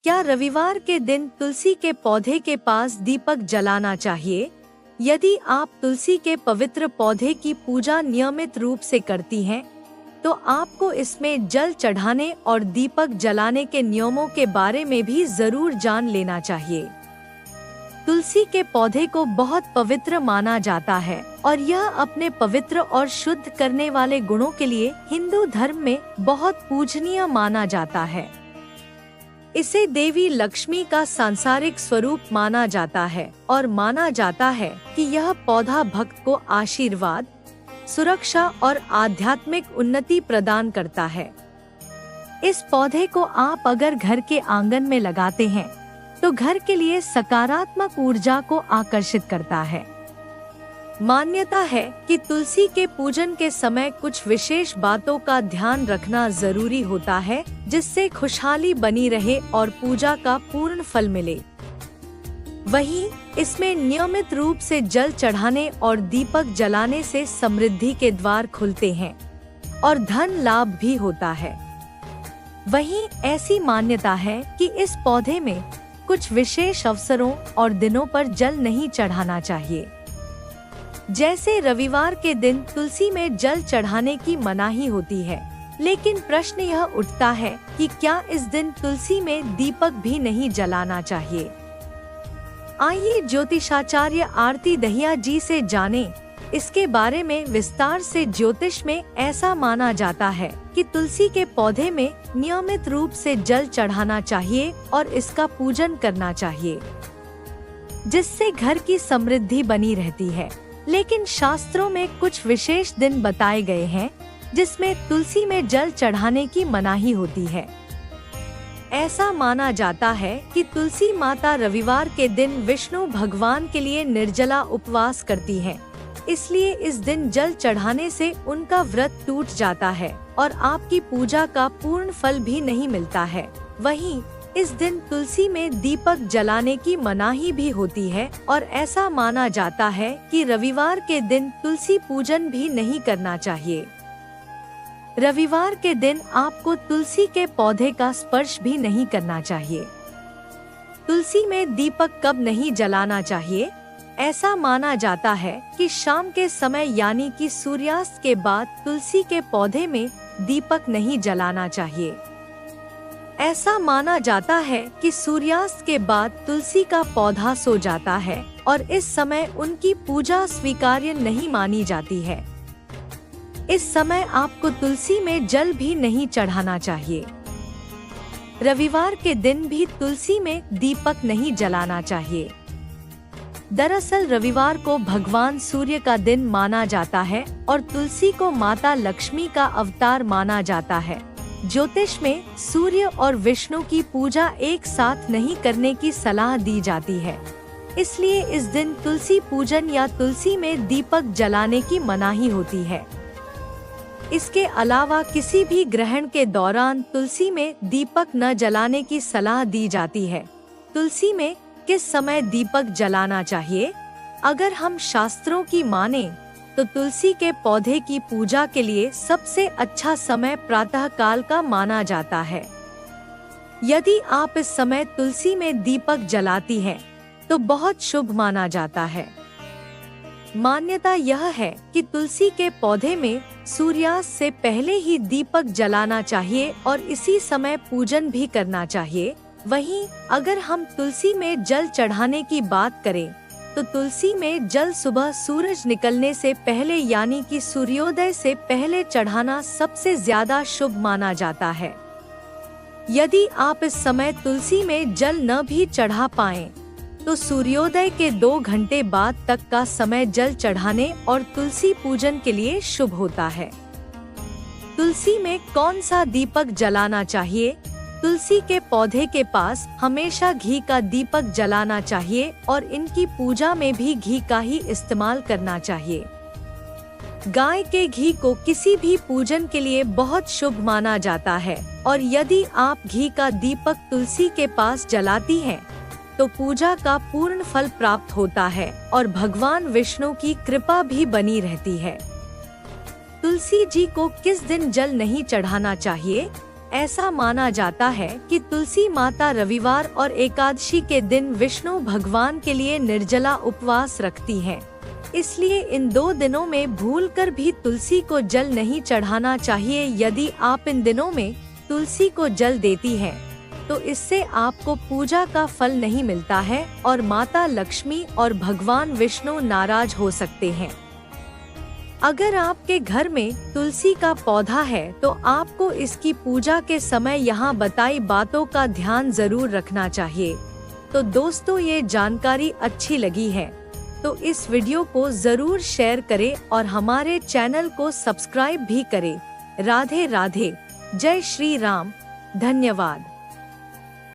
क्या रविवार के दिन तुलसी के पौधे के पास दीपक जलाना चाहिए? यदि आप तुलसी के पवित्र पौधे की पूजा नियमित रूप से करती हैं, तो आपको इसमें जल चढ़ाने और दीपक जलाने के नियमों के बारे में भी जरूर जान लेना चाहिए। तुलसी के पौधे को बहुत पवित्र माना जाता है और यह अपने पवित्र और शुद्ध करने वाले गुणों के लिए हिंदू धर्म में बहुत पूजनीय माना जाता है। इसे देवी लक्ष्मी का सांसारिक स्वरूप माना जाता है और माना जाता है कि यह पौधा भक्त को आशीर्वाद, सुरक्षा और आध्यात्मिक उन्नति प्रदान करता है। इस पौधे को आप अगर घर के आंगन में लगाते हैं, तो घर के लिए सकारात्मक ऊर्जा को आकर्षित करता है। मान्यता है कि तुलसी के पूजन के समय कुछ विशेष बातों का ध्यान रखना जरूरी होता है, जिससे खुशहाली बनी रहे और पूजा का पूर्ण फल मिले। वहीं इसमें नियमित रूप से जल चढ़ाने और दीपक जलाने से समृद्धि के द्वार खुलते हैं और धन लाभ भी होता है। वहीं ऐसी मान्यता है कि इस पौधे में कुछ विशेष अवसरों और दिनों पर जल नहीं चढ़ाना चाहिए। जैसे रविवार के दिन तुलसी में जल चढ़ाने की मनाही होती है, लेकिन प्रश्न यह उठता है कि क्या इस दिन तुलसी में दीपक भी नहीं जलाना चाहिए? आइए ज्योतिषाचार्य आरती दहिया जी से जानें इसके बारे में विस्तार से। ज्योतिष में ऐसा माना जाता है कि तुलसी के पौधे में नियमित रूप से जल चढ़ाना चाहिए और इसका पूजन करना चाहिए, जिससे घर की समृद्धि बनी रहती है। लेकिन शास्त्रों में कुछ विशेष दिन बताए गए हैं जिसमें तुलसी में जल चढ़ाने की मनाही होती है। ऐसा माना जाता है कि तुलसी माता रविवार के दिन विष्णु भगवान के लिए निर्जला उपवास करती हैं। इसलिए इस दिन जल चढ़ाने से उनका व्रत टूट जाता है और आपकी पूजा का पूर्ण फल भी नहीं मिलता है। वहीं इस दिन तुलसी में दीपक जलाने की मनाही भी होती है और ऐसा माना जाता है कि रविवार के दिन तुलसी पूजन भी नहीं करना चाहिए। रविवार के दिन आपको तुलसी के पौधे का स्पर्श भी नहीं करना चाहिए। तुलसी में दीपक कब नहीं जलाना चाहिए? ऐसा माना जाता है कि शाम के समय यानी कि सूर्यास्त के बाद तुलसी के पौधे में दीपक नहीं जलाना चाहिए। ऐसा माना जाता है कि सूर्यास्त के बाद तुलसी का पौधा सो जाता है और इस समय उनकी पूजा स्वीकार्य नहीं मानी जाती है। इस समय आपको तुलसी में जल भी नहीं चढ़ाना चाहिए। रविवार के दिन भी तुलसी में दीपक नहीं जलाना चाहिए। दरअसल रविवार को भगवान सूर्य का दिन माना जाता है और तुलसी को माता लक्ष्मी का अवतार माना जाता है। ज्योतिष में सूर्य और विष्णु की पूजा एक साथ नहीं करने की सलाह दी जाती है। इसलिए इस दिन तुलसी पूजन या तुलसी में दीपक जलाने की मनाही होती है। इसके अलावा किसी भी ग्रहण के दौरान तुलसी में दीपक न जलाने की सलाह दी जाती है। तुलसी में किस समय दीपक जलाना चाहिए? अगर हम शास्त्रों की माने तो तुलसी के पौधे की पूजा के लिए सबसे अच्छा समय प्रातः काल का माना जाता है। यदि आप इस समय तुलसी में दीपक जलाती हैं, तो बहुत शुभ माना जाता है। मान्यता यह है कि तुलसी के पौधे में सूर्यास्त से पहले ही दीपक जलाना चाहिए और इसी समय पूजन भी करना चाहिए। वहीं अगर हम तुलसी में जल चढ़ाने की बात करें, तो तुलसी में जल सुबह सूरज निकलने से पहले यानी कि सूर्योदय से पहले चढ़ाना सबसे ज्यादा शुभ माना जाता है। यदि आप इस समय तुलसी में जल न भी चढ़ा पाएं, तो सूर्योदय के 2 घंटे बाद तक का समय जल चढ़ाने और तुलसी पूजन के लिए शुभ होता है। तुलसी में कौन सा दीपक जलाना चाहिए? तुलसी के पौधे के पास हमेशा घी का दीपक जलाना चाहिए और इनकी पूजा में भी घी का ही इस्तेमाल करना चाहिए। गाय के घी को किसी भी पूजन के लिए बहुत शुभ माना जाता है और यदि आप घी का दीपक तुलसी के पास जलाती हैं, तो पूजा का पूर्ण फल प्राप्त होता है और भगवान विष्णु की कृपा भी बनी रहती है। तुलसी जी को किस दिन जल नहीं चढ़ाना चाहिए? ऐसा माना जाता है कि तुलसी माता रविवार और एकादशी के दिन विष्णु भगवान के लिए निर्जला उपवास रखती हैं। इसलिए इन 2 दिनों में भूलकर भी तुलसी को जल नहीं चढ़ाना चाहिए। यदि आप इन दिनों में तुलसी को जल देती हैं, तो इससे आपको पूजा का फल नहीं मिलता है और माता लक्ष्मी और भगवान विष्णु नाराज हो सकते हैं। अगर आपके घर में तुलसी का पौधा है तो आपको इसकी पूजा के समय यहाँ बताई बातों का ध्यान जरूर रखना चाहिए। तो दोस्तों, ये जानकारी अच्छी लगी है तो इस वीडियो को जरूर शेयर करें और हमारे चैनल को सब्सक्राइब भी करें। राधे राधे, जय श्री राम, धन्यवाद।